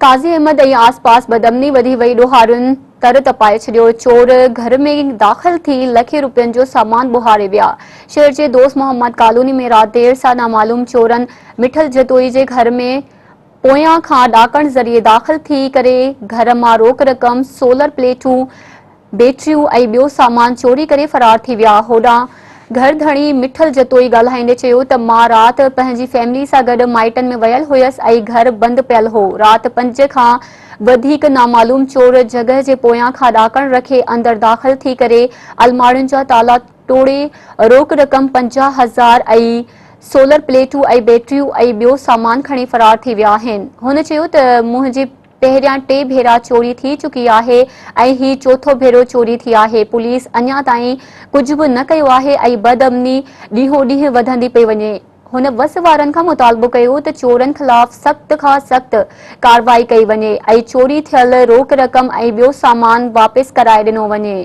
काज़ी अहमद ऐं आसपास बदमनी वधी वई ॾोहारियुनि तर तपाए छॾियो। चोर घर में दाख़िल थी लखे रुपयनि जो सामान बुहारे विया। शहर जे दोस्त मोहम्मद कॉलोनी में राति देर सां नामालूम चोरनि मिठल जतोई जे घर में पोयां खां ॾाकण ज़रिए दाख़िल थी करे घर मां रोक रक़म, सोलर प्लेटूं, बैटरियूं ऐं ॿियो सामान चोरी करे फरार थी विया। होॾां घर धणी मिठल जतोई ॻाल्हाईंदे चयो त मां राति पंहिंजी फैमिली सां गॾु माइटनि में वियल हुयसि ऐं घर बंदि पियल हो। राति 5 खां वधीक नामालूम चोर जॻह जे पोयां खां ॾाकण रखे अंदरि दाख़िल थी करे अलमारियुनि जा ताला तोड़े रोक रक़म 50,000 ऐं सोलर प्लेटूं ऐं बैटरियूं ऐं ॿियो सामान खणी फरार थी विया आहिनि। हुन चयो त मुंहिंजी पहिरियां 2 भेरा चोरी थी चुकी आहे ऐं ही चौथो भेरो चोरी थी आहे। पुलिस अञा ताईं कुझु बि न कयो आहे ऐं बदअमनी ॾींहों ॾींहुं वधंदी पई वञे। हुन वस वारनि खां मुतालबो कयो त चोरनि ख़िलाफ़ सख़्त खां सख़्त कार्रवाई कई वञे ऐं चोरी थियल रोक रक़म ऐं ॿियो सामान वापसि कराए ॾिनो वञे।